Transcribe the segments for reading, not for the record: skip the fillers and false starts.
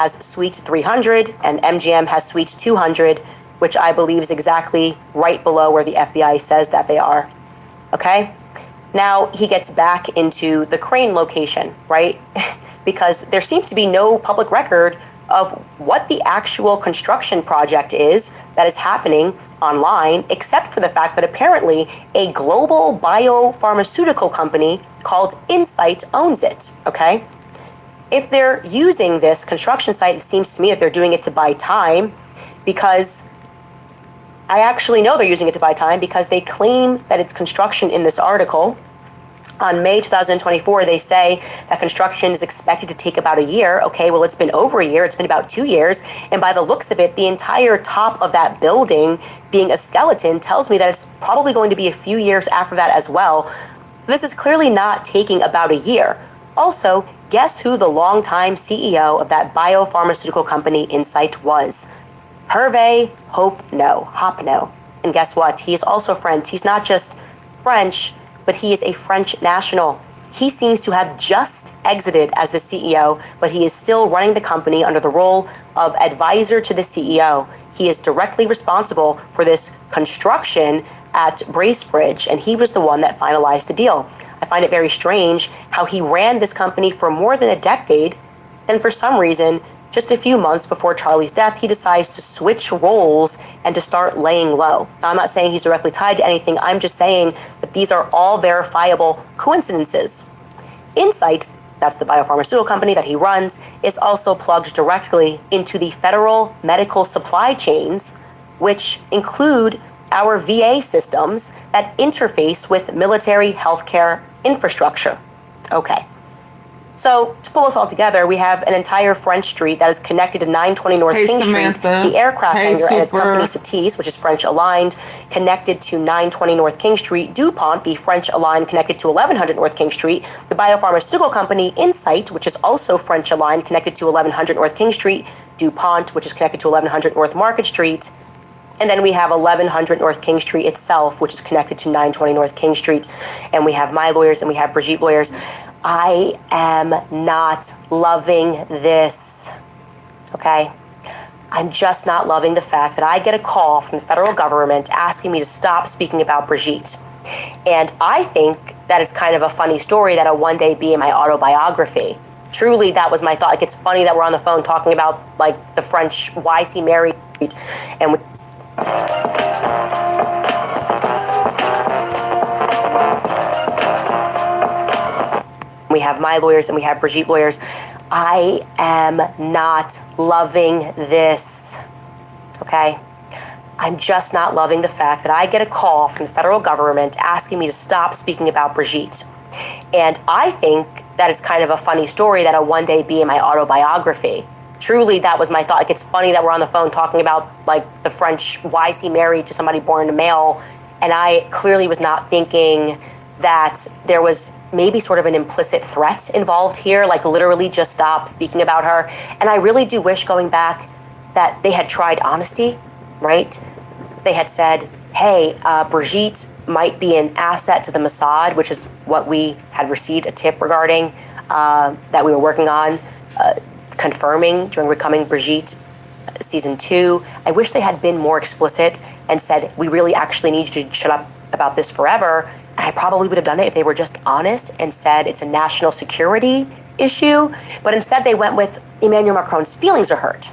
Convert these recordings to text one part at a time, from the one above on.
has suite 300 and MGM has suite 200, which I believe is exactly right below where the FBI says that they are. Okay? Now he gets back into the crane location, right? Because there seems to be no public record of what the actual construction project is that is happening online, except for the fact that apparently a global biopharmaceutical company called Insight owns it, okay? If they're using this construction site, it seems to me that they're doing it to buy time, because I actually know they're using it to buy time because they claim that it's construction in this article. On May 2024, they say that construction is expected to take about a year. Okay, well, it's been over a year. It's been about 2 years. And by the looks of it, the entire top of that building being a skeleton tells me that it's probably going to be a few years after that as well. This is clearly not taking about a year. Also, guess who the longtime CEO of that biopharmaceutical company Insight was? Hervé Hopno. And guess what? He is also French. He's not just French, but he is a French national. He seems to have just exited as the CEO, but he is still running the company under the role of advisor to the CEO. He is directly responsible for this construction at Bracebridge, and he was the one that finalized the deal. I find it very strange how he ran this company for more than a decade, and for some reason, just a few months before Charlie's death, he decides to switch roles and to start laying low. Now, I'm not saying he's directly tied to anything. I'm just saying that these are all verifiable coincidences. Insight, that's the biopharmaceutical company that he runs, is also plugged directly into the federal medical supply chains, which include our VA systems that interface with military healthcare infrastructure. Okay. So, to pull us all together, we have an entire French street that is connected to 920 North King Street, the aircraft hangar and its company Satis, which is French-aligned, connected to 920 North King Street, DuPont, the French-aligned, connected to 1100 North King Street, the biopharmaceutical company Insight, which is also French-aligned, connected to 1100 North King Street, DuPont, which is connected to 1100 North Market Street, and then we have 1100 North King Street itself, which is connected to 920 North King Street, and we have my lawyers and we have Brigitte lawyers. I am not loving this, okay? I'm just not loving the fact that I get a call from the federal government asking me to stop speaking about Brigitte. And I think that it's kind of a funny story that'll one day be in my autobiography. Truly, that was my thought. Like, it's funny that we're on the phone talking about, like, the French, why is he married? And we have my lawyers and we have Brigitte lawyers. I am not loving this, okay? I'm just not loving the fact that I get a call from the federal government asking me to stop speaking about Brigitte. And I think that it's kind of a funny story that'll one day be in my autobiography. Truly, that was my thought. Like, it's funny that we're on the phone talking about, like, the French, why is he married to somebody born a male? And I clearly was not thinking that there was maybe sort of an implicit threat involved here, like literally just stop speaking about her. And I really do wish, going back, that they had tried honesty, right? They had said, hey, Brigitte might be an asset to the Mossad, which is what we had received a tip regarding, that we were working on, confirming during Becoming Brigitte season 2. I wish they had been more explicit and said, we really actually need you to shut up about this forever. I probably would have done it if they were just honest and said it's a national security issue. But instead they went with Emmanuel Macron's feelings are hurt,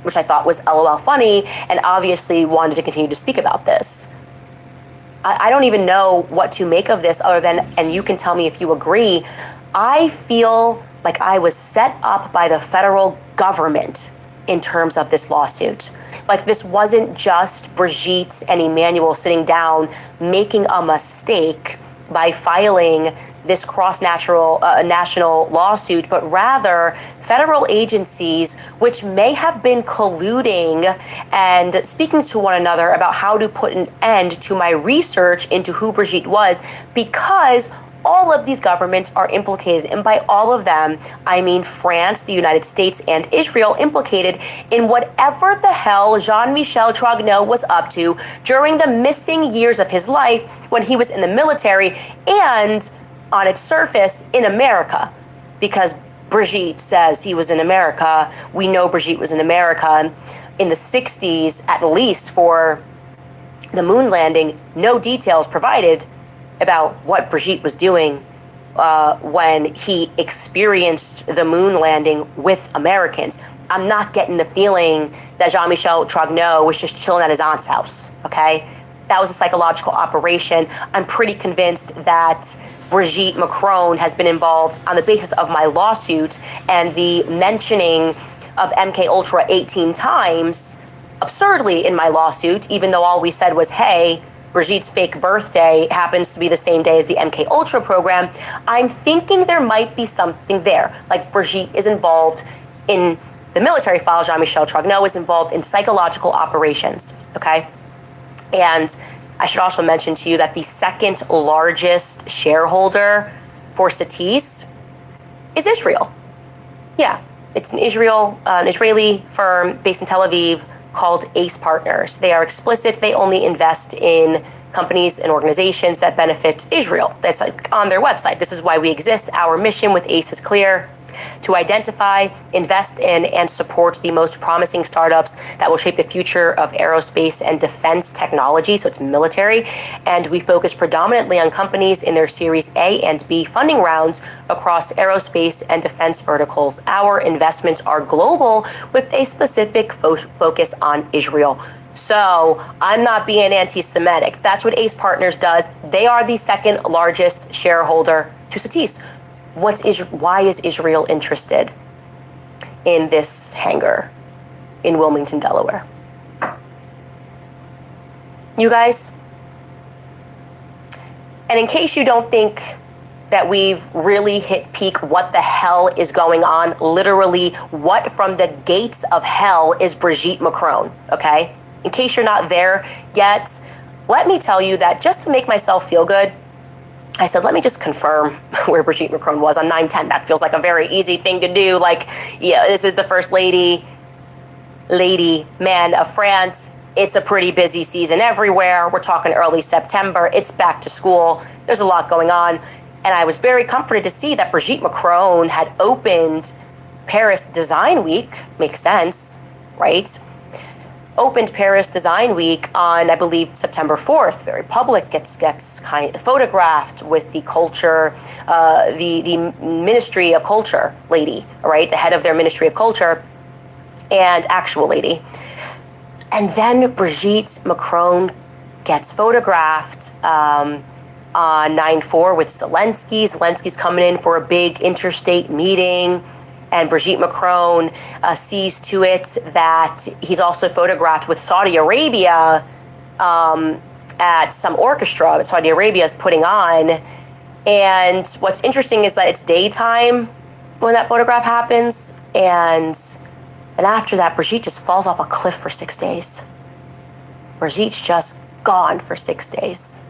which I thought was LOL funny, and obviously wanted to continue to speak about this. I don't even know what to make of this other than, and you can tell me if you agree, I feel like I was set up by the federal government in terms of this lawsuit. Like, this wasn't just Brigitte and Emmanuel sitting down making a mistake by filing this national lawsuit, but rather federal agencies which may have been colluding and speaking to one another about how to put an end to my research into who Brigitte was, because all of these governments are implicated, and by all of them, I mean France, the United States, and Israel, implicated in whatever the hell Jean-Michel Trogneau was up to during the missing years of his life when he was in the military and, on its surface, in America. Because Brigitte says he was in America. We know Brigitte was in America in the 60s, at least, for the moon landing. No details provided about what Brigitte was doing when he experienced the moon landing with Americans. I'm not getting the feeling that Jean-Michel Trogneau was just chilling at his aunt's house, okay? That was a psychological operation. I'm pretty convinced that Brigitte Macron has been involved on the basis of my lawsuit and the mentioning of MK Ultra 18 times absurdly in my lawsuit, even though all we said was, hey, Brigitte's fake birthday happens to be the same day as the MK Ultra program. I'm thinking there might be something there. Like Brigitte is involved in the military file, Jean-Michel Trogneau is involved in psychological operations, okay? And I should also mention to you that the second largest shareholder for Satis is Israel. Yeah, it's an Israeli firm based in Tel Aviv called ACE Partners. They are explicit. They only invest in companies and organizations that benefit Israel. That's like on their website. This is why we exist. Our mission with ACE is clear: to identify, invest in, and support the most promising startups that will shape the future of aerospace and defense technology, so it's military. And we focus predominantly on companies in their Series A and B funding rounds across aerospace and defense verticals. Our investments are global with a specific focus on Israel. So I'm not being anti-Semitic. That's what ACE Partners does. They are the second largest shareholder to Satis. Why is Israel interested in this hangar in Wilmington, Delaware? You guys? And in case you don't think that we've really hit peak, what the hell is going on? Literally, what from the gates of hell is Brigitte Macron, okay? In case you're not there yet, let me tell you that just to make myself feel good, I said, let me just confirm where Brigitte Macron was on 9/10. That feels like a very easy thing to do. Like, yeah, this is the first lady, man of France. It's a pretty busy season everywhere. We're talking early September. It's back to school. There's a lot going on. And I was very comforted to see that Brigitte Macron had opened Paris Design Week. Makes sense, right? Opened Paris Design Week on, I believe, September 4th. Very public, gets kind of photographed with the culture, the Ministry of Culture lady, right? The head of their Ministry of Culture and actual lady. And then Brigitte Macron gets photographed on 9/4 with Zelensky. Zelensky's coming in for a big interstate meeting. And Brigitte Macron sees to it that he's also photographed with Saudi Arabia at some orchestra that Saudi Arabia is putting on. And what's interesting is that it's daytime when that photograph happens. And after that, Brigitte just falls off a cliff for 6 days. Brigitte's just gone for 6 days.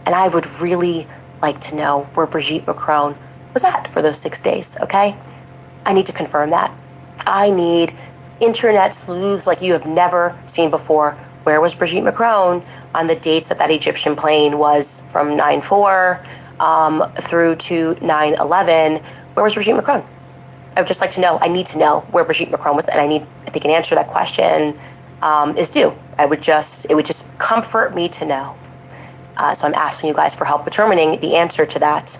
And I would really like to know where Brigitte Macron was at for those 6 days, okay? I need to confirm that. I need internet sleuths like you have never seen before. Where was Brigitte Macron on the dates that Egyptian plane was from 9/4 through to 9/11? Where was Brigitte Macron? I would just like to know. I need to know where Brigitte Macron was, and I think an answer to that question is due. It would just comfort me to know. So I'm asking you guys for help determining the answer to that.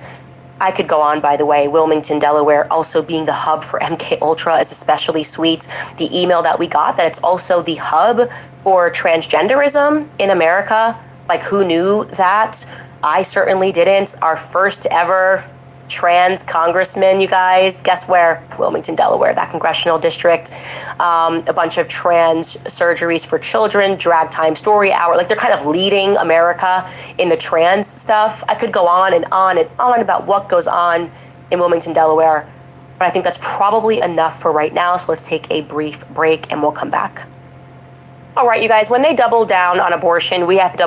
I could go on, by the way. Wilmington, Delaware, also being the hub for MK Ultra is especially sweet. The email that we got that it's also the hub for transgenderism in America. Like, who knew that? I certainly didn't. Our first ever trans congressman, you guys, guess where? Wilmington, Delaware, that congressional district. A bunch of trans surgeries for children, drag time story hour. Like, they're kind of leading America in the trans stuff. I could go on and on and on about what goes on in Wilmington, Delaware, but I think that's probably enough for right now. So let's take a brief break and we'll come back. All right, you guys, when they double down on abortion, we have to double